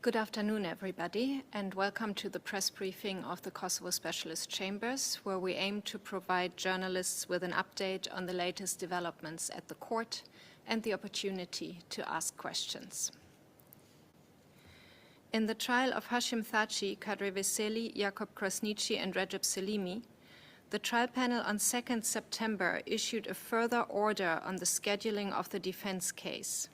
Good afternoon, everybody, and welcome to the press briefing of the Kosovo Specialist Chambers, where we aim to provide journalists with an update on the latest developments at the court and the opportunity to ask questions. In the trial of Hashim Thaçi, Kadri Veseli, Jakub Krasniqi, and Recep Selimi, the trial panel on 2nd September issued a further order on the scheduling of the defense case.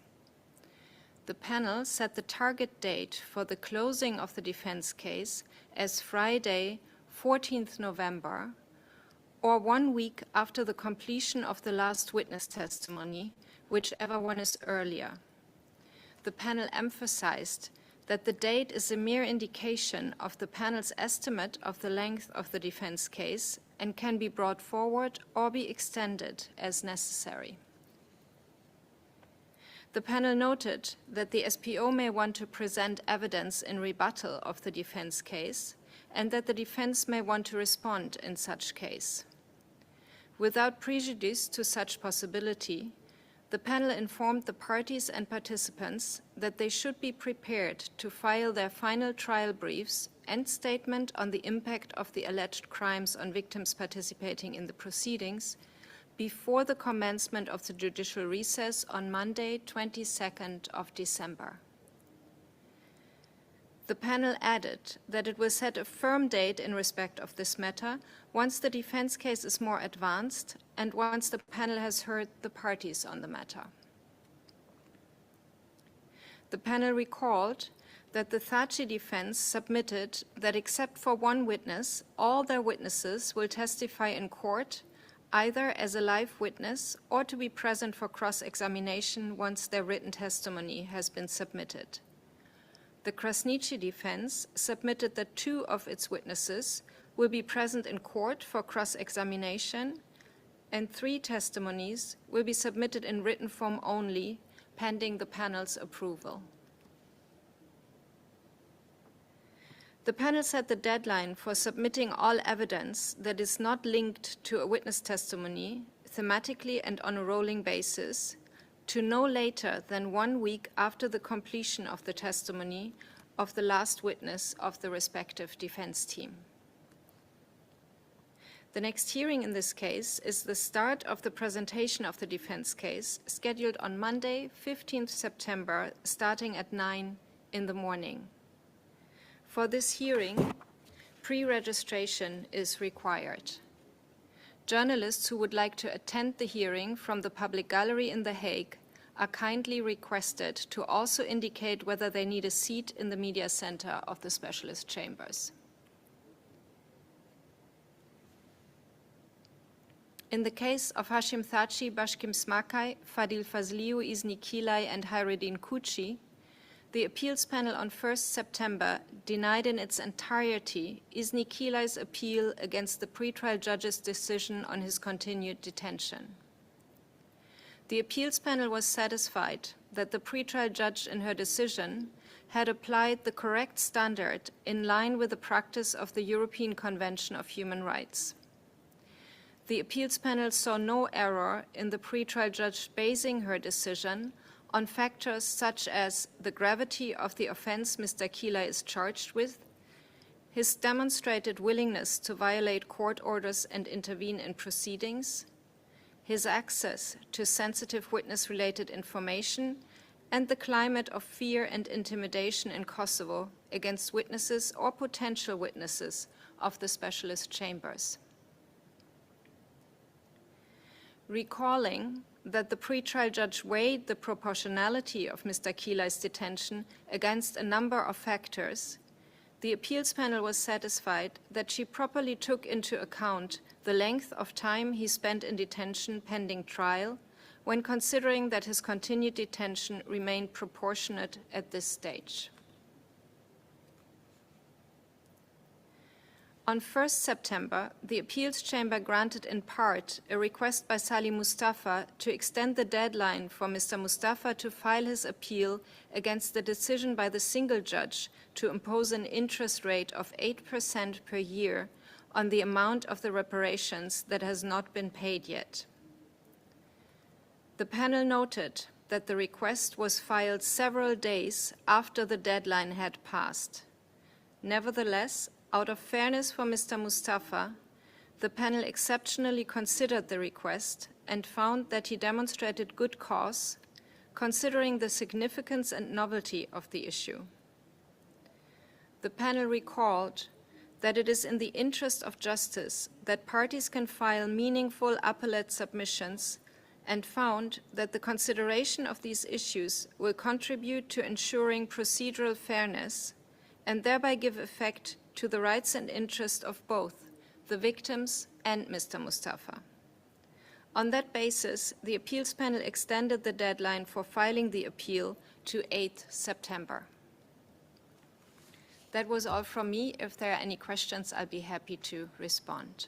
The panel set the target date for the closing of the defense case as Friday, 14th November, or 1 week after the completion of the last witness testimony, whichever one is earlier. The panel emphasized that the date is a mere indication of the panel's estimate of the length of the defense case and can be brought forward or be extended as necessary. The panel noted that the SPO may want to present evidence in rebuttal of the defense case and that the defense may want to respond in such case. Without prejudice to such possibility, the panel informed the parties and participants that they should be prepared to file their final trial briefs and statement on the impact of the alleged crimes on victims participating in the proceedings before the commencement of the judicial recess on Monday, 22nd of December. The panel added that it will set a firm date in respect of this matter once the defense case is more advanced and once the panel has heard the parties on the matter. The panel recalled that the Thaçi defense submitted that except for one witness, all their witnesses will testify in court either as a live witness or to be present for cross-examination once their written testimony has been submitted. The Krasniqi defense submitted that 2 of its witnesses will be present in court for cross-examination and 3 testimonies will be submitted in written form only, pending the panel's approval. The panel set the deadline for submitting all evidence that is not linked to a witness testimony, thematically and on a rolling basis, to no later than 1 week after the completion of the testimony of the last witness of the respective defense team. The next hearing in this case is the start of the presentation of the defense case, scheduled on Monday, 15th September, starting at 9 in the morning. For this hearing, pre-registration is required. Journalists who would like to attend the hearing from the public gallery in The Hague are kindly requested to also indicate whether they need a seat in the media center of the specialist chambers. In the case of Hashim Thaçi, Bashkim Smakaj, Fadil Fazliu, Izni Kilay, and Hayreddin Kuçi, the appeals panel on 1st September denied in its entirety Izni Kilay's appeal against the pretrial judge's decision on his continued detention. The appeals panel was satisfied that the pretrial judge in her decision had applied the correct standard in line with the practice of the European Convention of Human Rights. The appeals panel saw no error in the pretrial judge basing her decision on factors such as the gravity of the offense Mr. Kilay is charged with, his demonstrated willingness to violate court orders and intervene in proceedings, his access to sensitive witness-related information, and the climate of fear and intimidation in Kosovo against witnesses or potential witnesses of the specialist chambers. Recalling that the pretrial judge weighed the proportionality of Mr. Kilay's detention against a number of factors, the appeals panel was satisfied that she properly took into account the length of time he spent in detention pending trial when considering that his continued detention remained proportionate at this stage. On 1st September, the appeals chamber granted in part a request by Salih Mustafa to extend the deadline for Mr. Mustafa to file his appeal against the decision by the single judge to impose an interest rate of 8% per year on the amount of the reparations that has not been paid yet. The panel noted that the request was filed several days after the deadline had passed. Nevertheless, out of fairness for Mr. Mustafa, the panel exceptionally considered the request and found that he demonstrated good cause, considering the significance and novelty of the issue. The panel recalled that it is in the interest of justice that parties can file meaningful appellate submissions, and found that the consideration of these issues will contribute to ensuring procedural fairness and thereby give effect to the rights and interests of both the victims and Mr. Mustafa. On that basis, the appeals panel extended the deadline for filing the appeal to 8th September. That was all from me. If there are any questions, I'll be happy to respond.